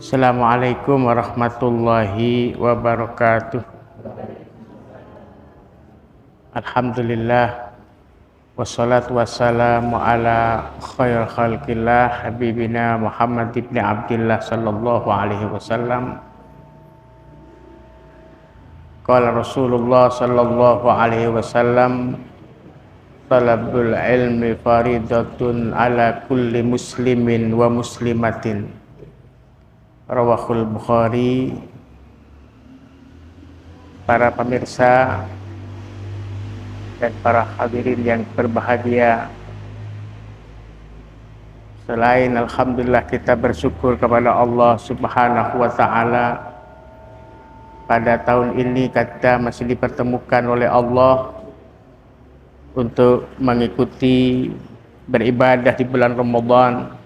Assalamualaikum warahmatullahi wabarakatuh. Alhamdulillah, wassalatu wassalamu ala khair khalqillah habibina Muhammad ibn Abdillah sallallahu alaihi wasallam. Qala Rasulullah sallallahu alaihi wasallam, talabul ilmi faridatun ala kulli muslimin wa muslimatin. Rawahul Bukhari. Para pemirsa dan para hadirin yang berbahagia, selain alhamdulillah kita bersyukur kepada Allah Subhanahu wa taala, pada tahun ini kita masih dipertemukan oleh Allah untuk mengikuti beribadah di bulan Ramadan.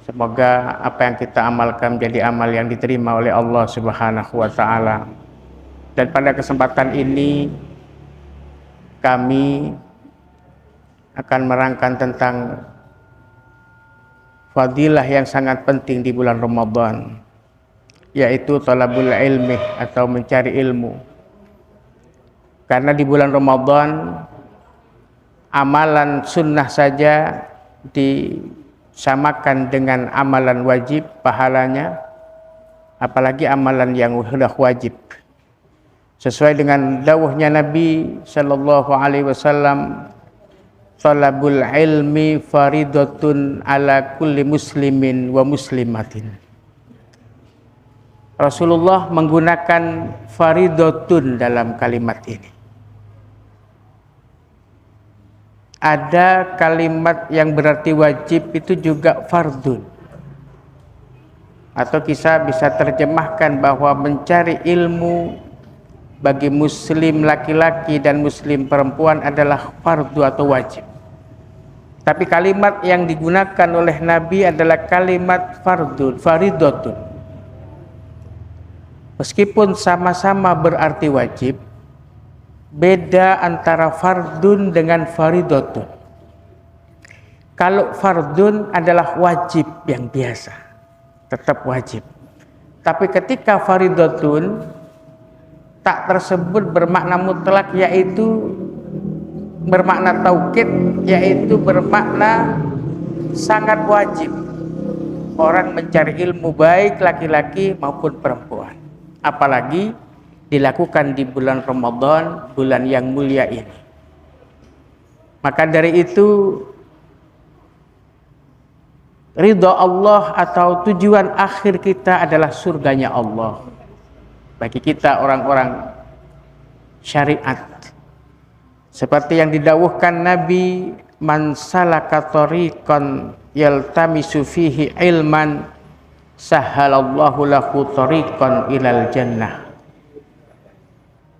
Semoga apa yang kita amalkan menjadi amal yang diterima oleh Allah Subhanahu wa taala. Dan pada kesempatan ini kami akan merangkan tentang fadilah yang sangat penting di bulan Ramadan, yaitu talabul ilmi atau mencari ilmu. Karena di bulan Ramadan amalan sunnah saja disamakan dengan amalan wajib pahalanya, apalagi amalan yang sudah wajib. Sesuai dengan dawuhnya Nabi sallallahu alaihi wasallam, talabul ilmi faridatun ala kulli muslimin wa muslimatin. Rasulullah menggunakan faridatun dalam kalimat ini. Ada kalimat yang berarti wajib, itu juga fardun. Atau kita bisa terjemahkan bahwa mencari ilmu bagi muslim laki-laki dan muslim perempuan adalah fardu atau wajib. Tapi kalimat yang digunakan oleh Nabi adalah kalimat fardun, faridatun. Meskipun sama-sama berarti wajib, beda antara fardun dengan faridatun. Kalau fardun adalah wajib yang biasa, tetap wajib. Tapi ketika faridatun, tak tersebut bermakna mutlak, yaitu bermakna taukid, yaitu bermakna sangat wajib. Orang mencari ilmu baik laki-laki maupun perempuan, apalagi dilakukan di bulan Ramadan, bulan yang mulia ini. Maka dari itu, ridha Allah atau tujuan akhir kita adalah surganya Allah. Bagi kita orang-orang syariat, seperti yang didawuhkan Nabi, man salaka tariqan yaltamisu fihi ilman sahhalallahu lahu tariqan ilal jannah.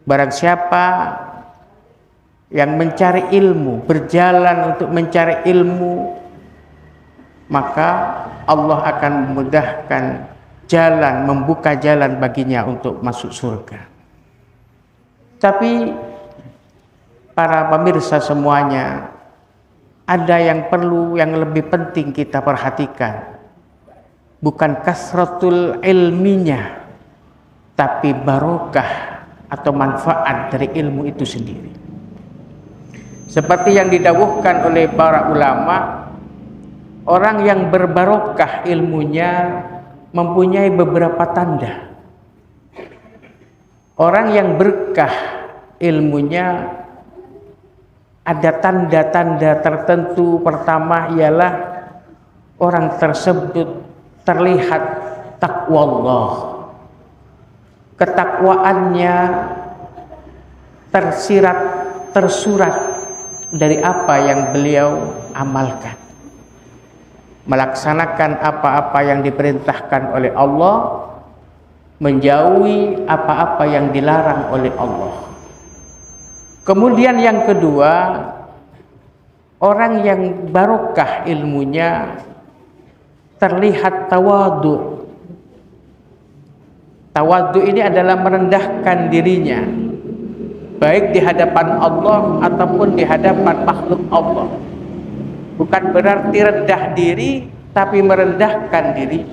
Barang siapa yang mencari ilmu, berjalan untuk mencari ilmu, maka Allah akan memudahkan jalan, membuka jalan baginya untuk masuk surga. Tapi para pemirsa semuanya, ada yang perlu, yang lebih penting kita perhatikan. Bukan kasratul ilminya, tapi barokah atau manfaat dari ilmu itu sendiri. Seperti yang didawuhkan oleh para ulama, orang yang berbarokah ilmunya mempunyai beberapa tanda. Orang yang berkah ilmunya ada tanda-tanda tertentu. Pertama ialah orang tersebut terlihat takwa Allah. Ketakwaannya tersurat dari apa yang beliau amalkan. Melaksanakan apa-apa yang diperintahkan oleh Allah, menjauhi apa-apa yang dilarang oleh Allah. Kemudian yang kedua, orang yang barokah ilmunya terlihat tawadu. Tawadu ini adalah merendahkan dirinya, baik di hadapan Allah ataupun di hadapan makhluk Allah. Bukan berarti rendah diri, tapi merendahkan diri.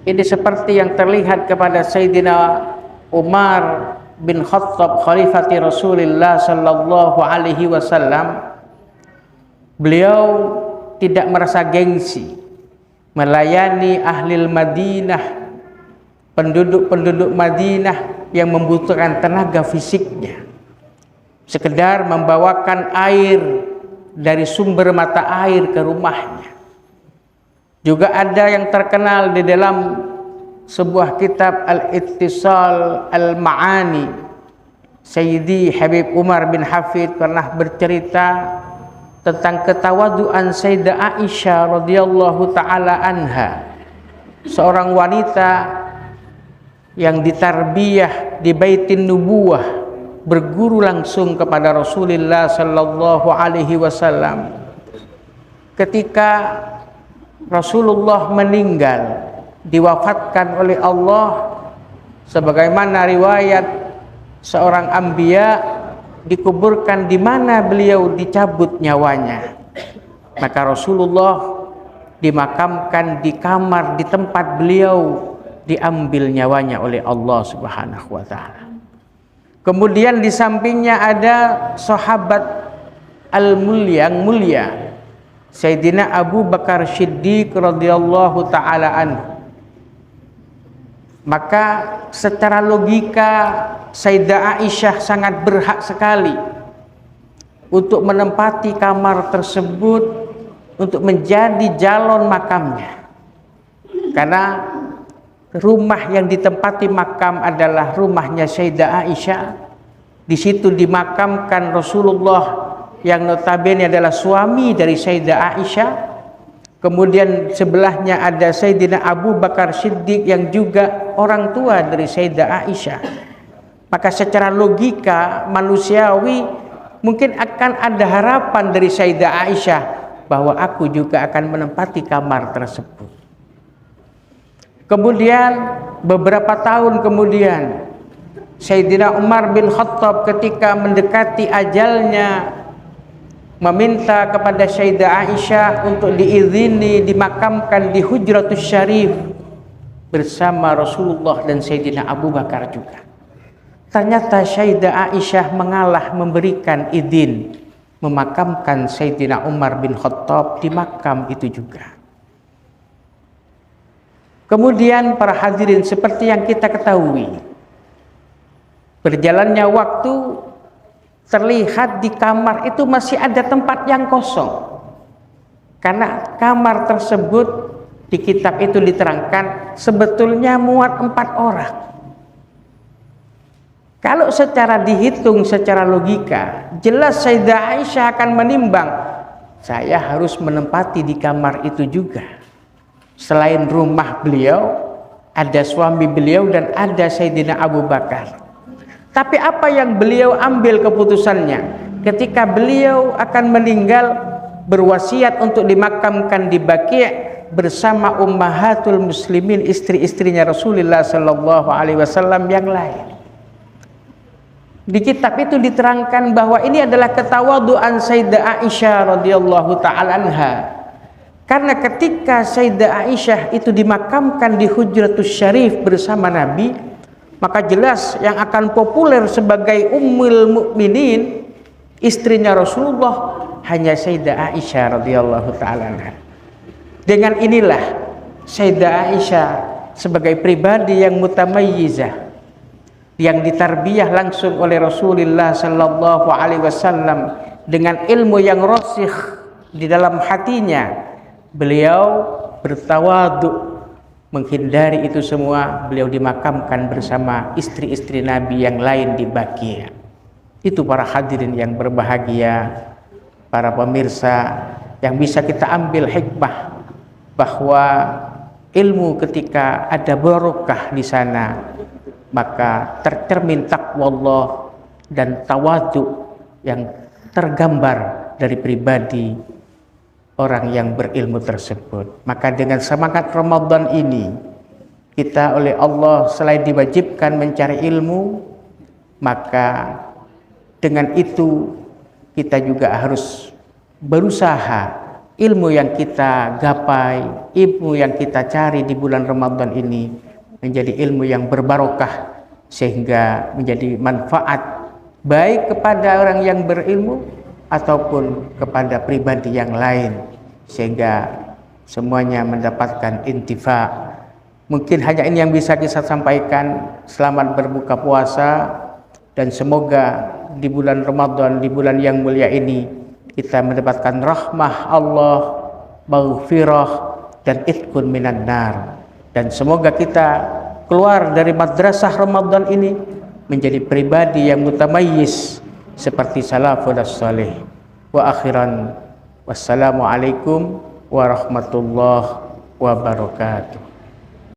ini seperti yang terlihat kepada Sayyidina Umar bin Khattab khalifati Rasulullah sallallahu alaihi wasallam. Beliau tidak merasa gengsi melayani ahli Madinah, penduduk-penduduk Madinah yang membutuhkan tenaga fisiknya. Sekedar membawakan air dari sumber mata air ke rumahnya. Juga ada yang terkenal di dalam sebuah kitab Al-Ittisal Al-Ma'ani. Sayyidi Habib Umar bin Hafid pernah bercerita tentang ketawaduan Sayyidah Aisyah radhiyallahu taala anha, seorang wanita yang ditarbiyah di Baitin Nubuwah, berguru langsung kepada Rasulullah sallallahu alaihi wasallam. Ketika Rasulullah meninggal, diwafatkan oleh Allah, sebagaimana riwayat seorang anbiya dikuburkan di mana beliau dicabut nyawanya, maka Rasulullah dimakamkan di kamar di tempat beliau diambil nyawanya oleh Allah Subhanahu wa taala. Kemudian di sampingnya ada sahabat yang mulia Sayyidina Abu Bakar Siddiq radhiyallahu taala anhu. Maka secara logika Sayyidah Aisyah sangat berhak sekali untuk menempati kamar tersebut, untuk menjadi jalon makamnya. Karena rumah yang ditempati makam adalah rumahnya Sayyidah Aisyah. Di situ dimakamkan Rasulullah yang notabene adalah suami dari Sayyidah Aisyah. Kemudian sebelahnya ada Sayyidina Abu Bakar Siddiq yang juga orang tua dari Sayyidah Aisyah. Maka secara logika manusiawi mungkin akan ada harapan dari Sayyidah Aisyah bahwa aku juga akan menempati kamar tersebut. Kemudian beberapa tahun kemudian Sayyidina Umar bin Khattab ketika mendekati ajalnya meminta kepada Sayyidah Aisyah untuk diizini dimakamkan di Hujratus Syarif bersama Rasulullah dan Sayyidina Abu Bakar juga. Ternyata Sayyidah Aisyah mengalah memberikan izin memakamkan Sayyidina Umar bin Khattab di makam itu juga. Kemudian para hadirin, seperti yang kita ketahui, berjalannya waktu terlihat di kamar itu masih ada tempat yang kosong. Karena kamar tersebut di kitab itu diterangkan sebetulnya muat 4 orang. Kalau secara dihitung secara logika, jelas Sayyidah Aisyah akan menimbang, saya harus menempati di kamar itu juga. Selain rumah beliau, ada suami beliau dan ada Sayyidina Abu Bakar. Tapi apa yang beliau ambil keputusannya ketika beliau akan meninggal, berwasiat untuk dimakamkan di Baqi' bersama ummahatul muslimin, istri-istrinya Rasulullah sallallahu alaihi wasallam yang lain. Di kitab itu diterangkan bahwa ini adalah ketawaduan Sayyidah Aisyah radhiyallahu taala anha. Karena ketika Sayyidah Aisyah itu dimakamkan di Hujratus Syarif bersama Nabi, maka jelas yang akan populer sebagai Ummul Mukminin, istrinya Rasulullah, hanya Sayyidah Aisyah radhiyallahu taala anha. Dengan inilah Sayyidah Aisyah sebagai pribadi yang mutamayyizah, yang ditarbiyah langsung oleh Rasulullah sallallahu alaihi wasallam dengan ilmu yang rasikh di dalam hatinya, beliau bertawadu, menghindari itu semua. Beliau dimakamkan bersama istri-istri Nabi yang lain di Baqi'. Itu para hadirin yang berbahagia, para pemirsa, yang bisa kita ambil hikmah bahwa ilmu ketika ada barokah di sana, maka tercermin taqwallah dan tawadu yang tergambar dari pribadi orang yang berilmu tersebut. Maka dengan semangat Ramadan ini, kita oleh Allah selain diwajibkan mencari ilmu, maka dengan itu kita juga harus berusaha ilmu yang kita gapai, ilmu yang kita cari di bulan Ramadan ini menjadi ilmu yang berbarokah, sehingga menjadi manfaat baik kepada orang yang berilmu ataupun kepada pribadi yang lain, sehingga semuanya mendapatkan intifa. Mungkin hanya ini yang bisa kita sampaikan. Selamat berbuka puasa, dan semoga di bulan Ramadan, di bulan yang mulia ini, kita mendapatkan rahmah Allah, maghfirah, dan itqun minan nar. Dan semoga kita keluar dari madrasah Ramadan ini menjadi pribadi yang mutamayyiz seperti salafus salih. Wa akhiran, wassalamualaikum warahmatullahi wabarakatuh.